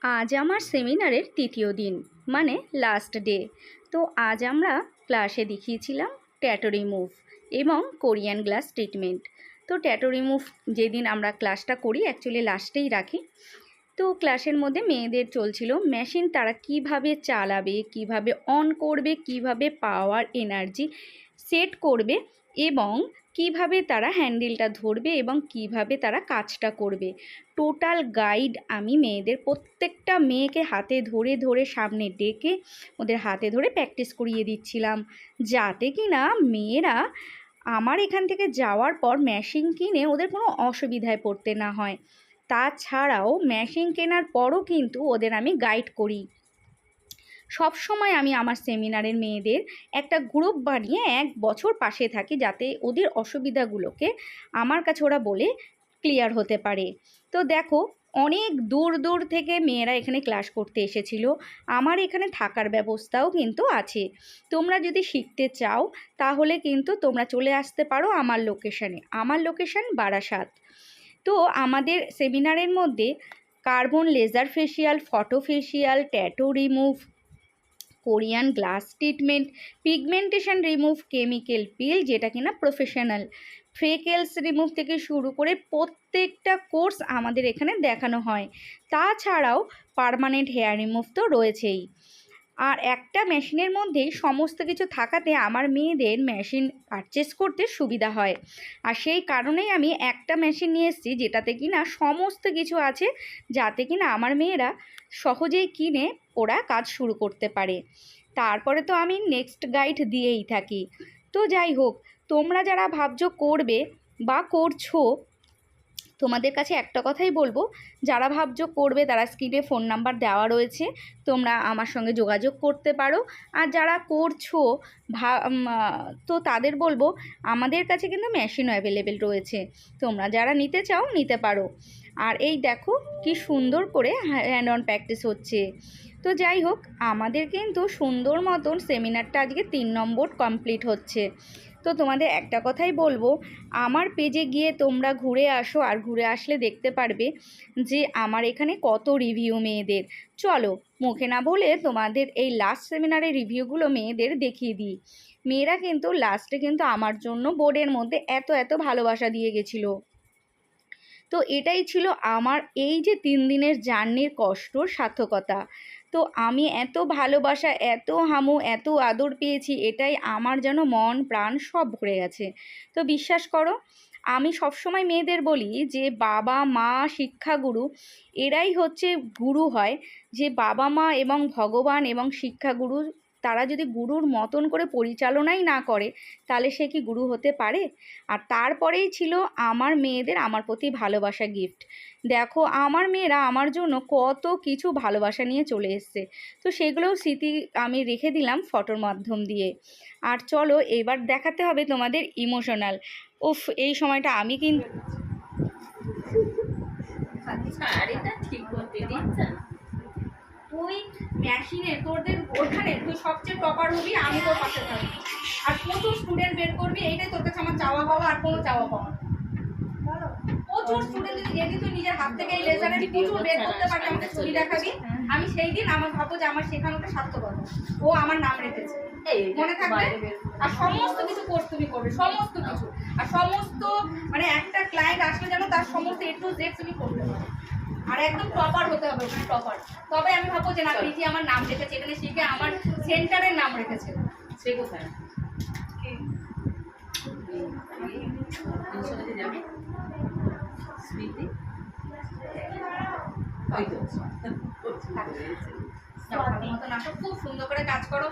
আজ আমার সেমিনারের তৃতীয় দিন, মানে লাস্ট ডে। তো আজ আমরা ক্লাসে দেখিয়েছিলাম ট্যাটু রিমুভ এবং কোরিয়ান গ্লাস ট্রিটমেন্ট। তো ট্যাটু রিমুভ যেদিন আমরা ক্লাসটা করি অ্যাকচুয়ালি লাস্টেই রাখি। তো ক্লাসের মধ্যে মেয়েদের চলছিল মেশিন তারা কিভাবে চালাবে, কিভাবে অন করবে, কিভাবে পাওয়ার এনার্জি সেট করবে এবং কিভাবে তারা হ্যান্ডেলটা ধরবে এবং কিভাবে তারা কাজটা করবে। টোটাল গাইড আমি মেয়েদের প্রত্যেকটা মেয়েকে হাতে ধরে ধরে সামনে ডেকে ওদের হাতে ধরে প্র্যাকটিস করিয়ে দিচ্ছিলাম, যাতে কি না মেয়েরা আমার এখান থেকে যাওয়ার পর মেশিন কিনে ওদের কোনো অসুবিধায় পড়তে না হয়। তাছাড়াও মেশিন কেনার পরও কিন্তু ওদের আমি গাইড করি। সব সময় আমি আমার সেমিনারের মেয়েদের একটা গ্রুপ বানিয়ে 1 বছর পাশে থাকি, যাতে ওদের অসুবিধাগুলোকে আমার কাছে ওরা বলে ক্লিয়ার হতে পারে। তো দেখো, অনেক দূর দূর থেকে মেয়েরা এখানে ক্লাস করতে এসেছিল। আমার এখানে থাকার ব্যবস্থাও কিন্তু আছে। তোমরা যদি শিখতে চাও তাহলে কিন্তু তোমরা চলে আসতে পারো আমার লোকেশানে। আমার লোকেশান বারাসাত। তো আমাদের সেমিনারের মধ্যে carbon laser facial, photo facial, tattoo remove, Korean glass treatment, pigmentation remove, chemical peel যেটা কিনা প্রফেশনাল, ফ্রেকেলস রিমুভ থেকে শুরু করে প্রত্যেকটা কোর্স আমাদের এখানে দেখানো হয়। তাছাড়াও পার্মানেন্ট হেয়ার রিমুভ তো রয়েছেই। আর একটা মেশিনের মধ্যেই সমস্ত কিছু থাকাতে আমার মেয়েদের মেশিন পারচেস করতে সুবিধা হয়। আর সেই কারণেই আমি একটা মেশিন নিয়ে এসেছি যেটাতে কিনা সমস্ত কিছু আছে, যাতে কিনা আমার মেয়েরা সহজেই কিনে ওরা কাজ শুরু করতে পারে। তারপরে তো আমি নেক্সট গাইড দিয়েই থাকি। তো যাই হোক, তোমরা যারা ভাবছো করবে বা করছো, তোমাদের কাছে একটা কথাই বলবো, যারা ভাবছো করবে তারা স্ক্রিনে ফোন নাম্বার দেওয়া রয়েছে, তোমরা আমার সঙ্গে যোগাযোগ করতে পারো। আর যারা করছো তো তাদের বলবো আমাদের কাছে কিন্তু মেশিনও অ্যাভেলেবেল রয়েছে, তোমরা যারা নিতে চাও নিতে পারো। আর এই দেখো কি সুন্দর করে হ্যান্ড অন প্র্যাকটিস হচ্ছে। তো যাই হোক, আমাদের কিন্তু সুন্দর মতন সেমিনারটা আজকে 3 নম্বর কমপ্লিট হচ্ছে। তো তোমাদের একটা কথাই বলবো, আমার পেজে গিয়ে তোমরা ঘুরে আসো, আর ঘুরে আসলে দেখতে পারবে যে আমার এখানে কত রিভিউ মেয়েদের। চলো মুখে না বলে তোমাদের এই লাস্ট সেমিনারের রিভিউগুলো মেয়েদের দেখিয়ে দিই। মেয়েরা কিন্তু লাস্টে কিন্তু আমার জন্য বোর্ডের মধ্যে এত এত ভালোবাসা দিয়ে গেছিলো। তো এটাই ছিল আমার এই যে 3 দিনের জার্নির কষ্টর সার্থকতা। তো আমি এত ভালোবাসা, এত হামু, এত আদর পেয়েছি, এটাই আমার যেন মন প্রাণ সব ভরে গেছে। তো বিশ্বাস করো, আমি সবসময় মেয়েদের বলি যে বাবা মা শিক্ষাগুরু এরাই হচ্ছে গুরু হয়। যে বাবা মা এবং ভগবান এবং শিক্ষাগুরু তারা যদি গুরুর মতন করে পরিচালনাই না করে, তাহলে সে কি গুরু হতে পারে? আর তারপরেই ছিল আমার মেয়েদের আমার প্রতি ভালোবাসা গিফট। দেখো আমার মেয়েরা আমার জন্য কত কিছু ভালোবাসা নিয়ে চলে এসছে। তো সেগুলোও স্মৃতি আমি রেখে দিলাম ফটোর মাধ্যম দিয়ে। আর চলো এবার দেখাতে হবে তোমাদের ইমোশনাল। উফ, এই সময়টা আমি কিন্তু তুই মেশিনে তোদের ওখানে তুই সবচেয়ে টপার হবি, আমি তোর পাশে থাকবি, আর প্রচুর স্টুডেন্ট বের করবি, এইটাই তোর কাছে আমার চাওয়া পাওয়া, আর কোনো চাওয়া পাওয়া। প্রচুর স্টুডেন্ট যদি যেদিন তুই নিজের হাত থেকে এই লেজারের প্রচুর বের করতে পারবি, আমাকে ছবি দেখাবি, আমি সেই দিন আমার ভাববো যে আমার শেখানোটা সার্থকতা, ও আমার নাম রেখেছে, মনে থাকবে। আর সমস্ত কিছু কোর্স তুমি করবে, সমস্ত কিছু, আর সমস্ত মানে একটা ক্লায়েন্ট আসলে যেন তার সমস্ত A to Z তুমি করতে পারো। আর একদম টপার হতে হবে, ওখানে টপার। তবে আমি ভাববো যে না, প্রীতি আমার নাম রেখেছে, এখানে শিখে আমার সেন্টারের নাম রেখেছে। সে কোথায় যাবে স্মৃতি, খুব সুন্দর করে কাজ করো।